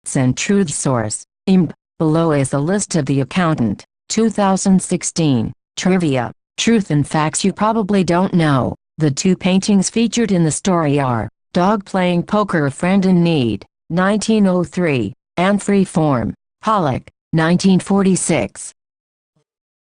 Facts and Truth Source, IMDb. Below is a list of The Accountant, 2016, trivia, truth and facts you probably don't know. The two paintings featured in the story are Dog Playing Poker, A Friend in Need, 1903, and Freeform, Pollock, 1946.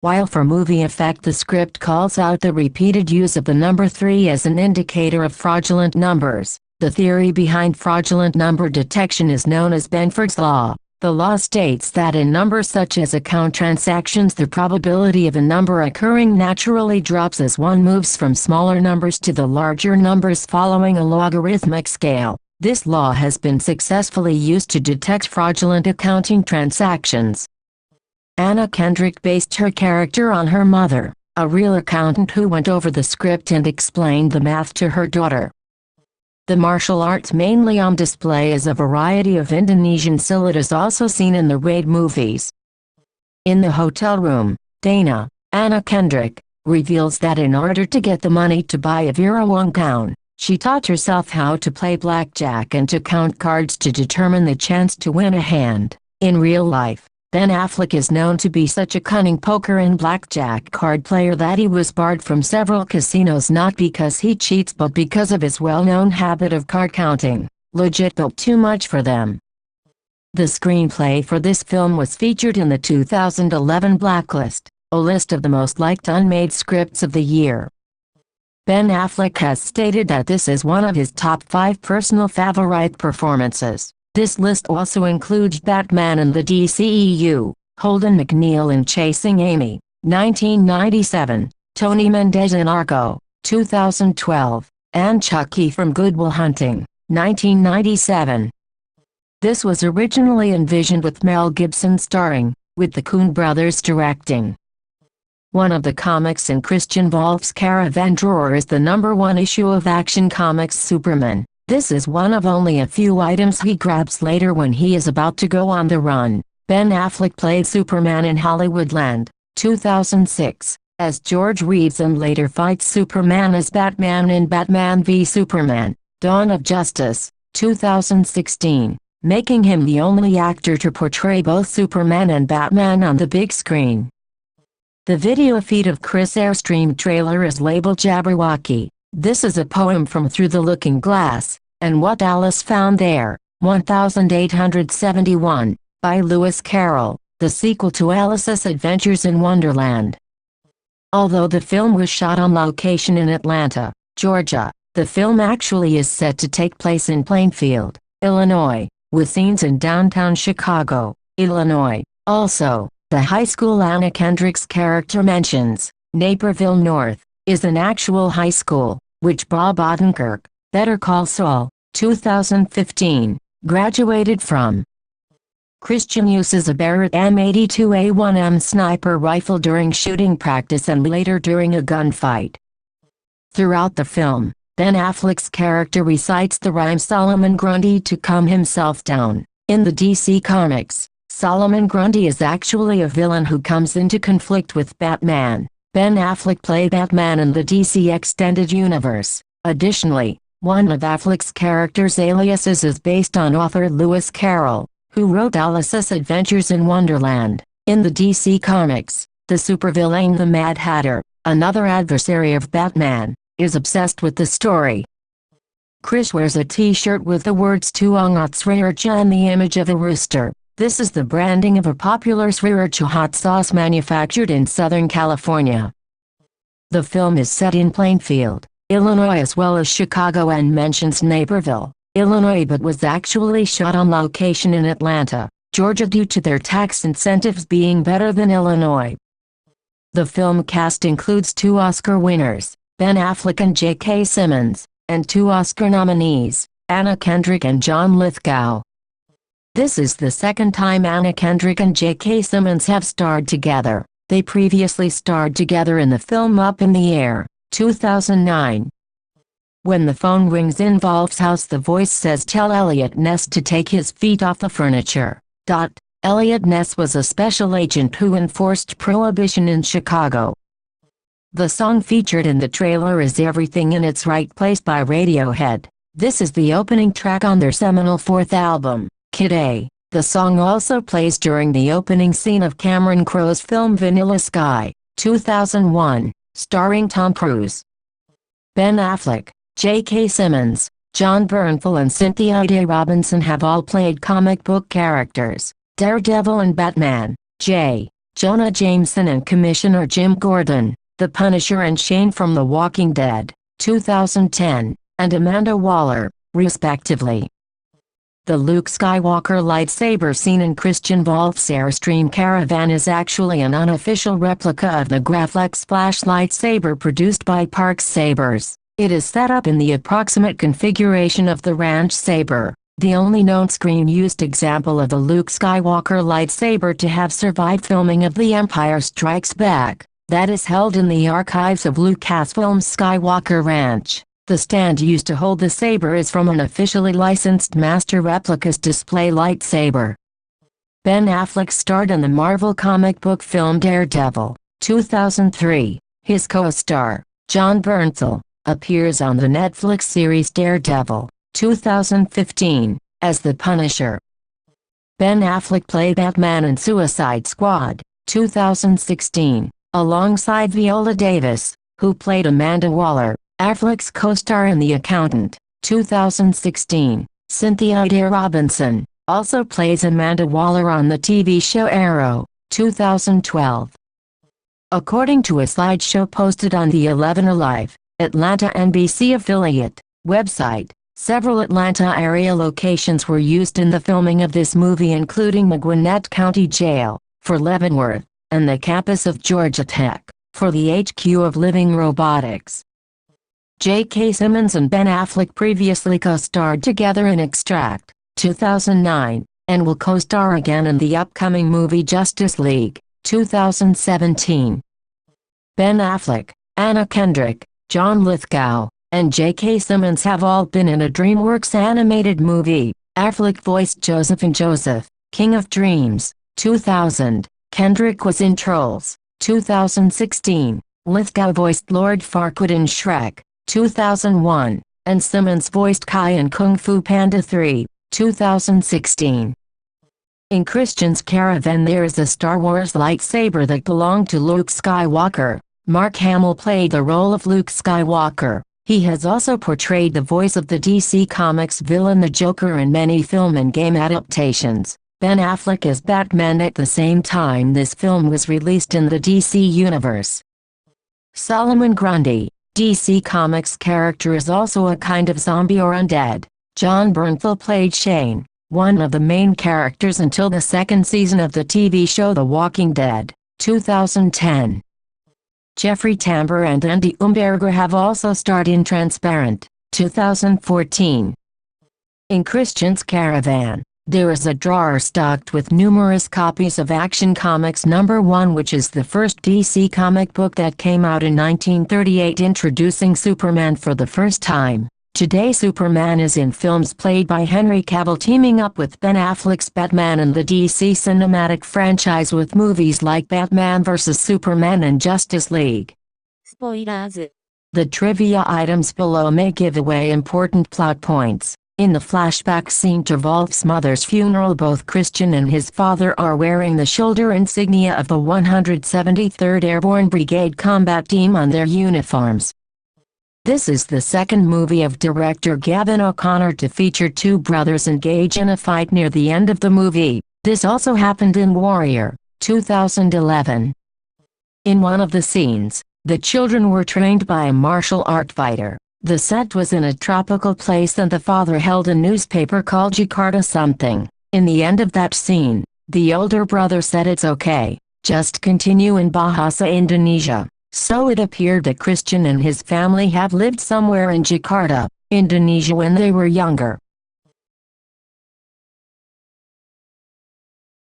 While for movie effect the script calls out the repeated use of the number 3 as an indicator of fraudulent numbers, the theory behind fraudulent number detection is known as Benford's Law. The law states that in numbers such as account transactions the probability of a number occurring naturally drops as one moves from smaller numbers to the larger numbers following a logarithmic scale. This law has been successfully used to detect fraudulent accounting transactions. Anna Kendrick based her character on her mother, a real accountant who went over the script and explained the math to her daughter. The martial arts mainly on display as a variety of Indonesian silat is also seen in the Raid movies. In the hotel room, Dana, Anna Kendrick, reveals that in order to get the money to buy a Virawang gown, she taught herself how to play blackjack and to count cards to determine the chance to win a hand. In real life, Ben Affleck is known to be such a cunning poker and blackjack card player that he was barred from several casinos not because he cheats but because of his well-known habit of card counting. Legit built too much for them. The screenplay for this film was featured in the 2011 Blacklist, a list of the most liked unmade scripts of the year. Ben Affleck has stated that this is one of his top 5 personal favorite performances. This list also includes Batman in the DCEU, Holden McNeil in Chasing Amy, 1997, Tony Mendez in Argo, 2012, and Chucky from Good Will Hunting, 1997. This was originally envisioned with Mel Gibson starring, with the Coen brothers directing. One of the comics in Christian Wolf's caravan drawer is the #1 issue of Action Comics Superman. This is one of only a few items he grabs later when he is about to go on the run. Ben Affleck played Superman in Hollywoodland, 2006, as George Reeves and later fights Superman as Batman in Batman v Superman, Dawn of Justice, 2016, making him the only actor to portray both Superman and Batman on the big screen. The video feed of Chris Airstream trailer is labeled Jabberwocky. This is a poem from Through the Looking Glass, and What Alice Found There, 1871, by Lewis Carroll, the sequel to Alice's Adventures in Wonderland. Although the film was shot on location in Atlanta, Georgia, the film actually is set to take place in Plainfield, Illinois, with scenes in downtown Chicago, Illinois. Also, the high school Anna Kendrick's character mentions, Naperville North, is an actual high school, which Bob Odenkirk, Better Call Saul, 2015, graduated from. Christian uses a Barrett M82A1M sniper rifle during shooting practice and later during a gunfight. Throughout the film, Ben Affleck's character recites the rhyme Solomon Grundy to calm himself down. In the DC Comics, Solomon Grundy is actually a villain who comes into conflict with Batman. Ben Affleck played Batman in the DC Extended Universe. Additionally, one of Affleck's character's aliases is based on author Lewis Carroll, who wrote Alice's Adventures in Wonderland. In the DC Comics, the supervillain the Mad Hatter, another adversary of Batman, is obsessed with the story. Chris wears a t-shirt with the words Tuangot Sriracha and the image of a rooster. This is the branding of a popular sriracha hot sauce manufactured in Southern California. The film is set in Plainfield, Illinois as well as Chicago and mentions Naperville, Illinois but was actually shot on location in Atlanta, Georgia due to their tax incentives being better than Illinois. The film cast includes 2 Oscar winners, Ben Affleck and J.K. Simmons, and 2 Oscar nominees, Anna Kendrick and John Lithgow. This is the second time Anna Kendrick and J.K. Simmons have starred together. They previously starred together in the film Up in the Air, 2009. When the phone rings in Wolf's house the voice says tell Eliot Ness to take his feet off the furniture. Eliot Ness was a special agent who enforced prohibition in Chicago. The song featured in the trailer is Everything in Its Right Place by Radiohead. This is the opening track on their seminal 4th album, Kid A. The song also plays during the opening scene of Cameron Crowe's film Vanilla Sky, 2001, starring Tom Cruise. Ben Affleck, J.K. Simmons, Jon Bernthal and Cynthia Day Robinson have all played comic book characters, Daredevil and Batman, J. Jonah Jameson and Commissioner Jim Gordon, The Punisher and Shane from The Walking Dead, 2010, and Amanda Waller, respectively. The Luke Skywalker lightsaber seen in Christian Wolf's Airstream Caravan is actually an unofficial replica of the Graflex Flash lightsaber produced by Parks Sabers. It is set up in the approximate configuration of the Ranch Saber, the only known screen-used example of the Luke Skywalker lightsaber to have survived filming of The Empire Strikes Back, that is held in the archives of Lucasfilm's Skywalker Ranch. The stand used to hold the saber is from an officially licensed Master Replicas display lightsaber. Ben Affleck starred in the Marvel comic book film Daredevil, 2003. His co-star, Jon Bernthal, appears on the Netflix series Daredevil, 2015, as the Punisher. Ben Affleck played Batman in Suicide Squad, 2016, alongside Viola Davis, who played Amanda Waller. Affleck's co-star in The Accountant, 2016, Cynthia Day Robinson, also plays Amanda Waller on the TV show Arrow, 2012. According to a slideshow posted on the 11 Alive, Atlanta NBC affiliate, website, several Atlanta area locations were used in the filming of this movie, including the Gwinnett County Jail, for Leavenworth, and the campus of Georgia Tech, for the HQ of Living Robotics. J.K. Simmons and Ben Affleck previously co-starred together in Extract, 2009, and will co-star again in the upcoming movie Justice League, 2017. Ben Affleck, Anna Kendrick, John Lithgow, and J.K. Simmons have all been in a DreamWorks animated movie. Affleck voiced Joseph in Joseph, King of Dreams, 2000. Kendrick was in Trolls, 2016. Lithgow voiced Lord Farquaad in Shrek, 2001, and Simmons voiced Kai in Kung Fu Panda 3, 2016. In Christian's Caravan there is a Star Wars lightsaber that belonged to Luke Skywalker. Mark Hamill played the role of Luke Skywalker. He has also portrayed the voice of the DC Comics villain the Joker in many film and game adaptations. Ben Affleck as Batman at the same time this film was released in the DC Universe. Solomon Grundy, DC Comics character, is also a kind of zombie or undead. Jon Bernthal played Shane, one of the main characters until the second season of the TV show The Walking Dead, 2010. Jeffrey Tambor and Andy Umberger have also starred in Transparent, 2014. In Christian's Caravan, there is a drawer stocked with numerous copies of Action Comics #1, which is the first DC comic book that came out in 1938 introducing Superman for the first time. Today Superman is in films played by Henry Cavill teaming up with Ben Affleck's Batman and the DC cinematic franchise with movies like Batman vs. Superman and Justice League. Spoilers. The trivia items below may give away important plot points. In the flashback scene to Wolf's mother's funeral, both Christian and his father are wearing the shoulder insignia of the 173rd Airborne Brigade Combat Team on their uniforms. This is the second movie of director Gavin O'Connor to feature two brothers engage in a fight near the end of the movie. This also happened in Warrior, 2011. In one of the scenes, the children were trained by a martial art fighter. The set was in a tropical place and the father held a newspaper called Jakarta something. In the end of that scene, the older brother said it's okay, just continue in Bahasa Indonesia. So it appeared that Christian and his family have lived somewhere in Jakarta, Indonesia when they were younger.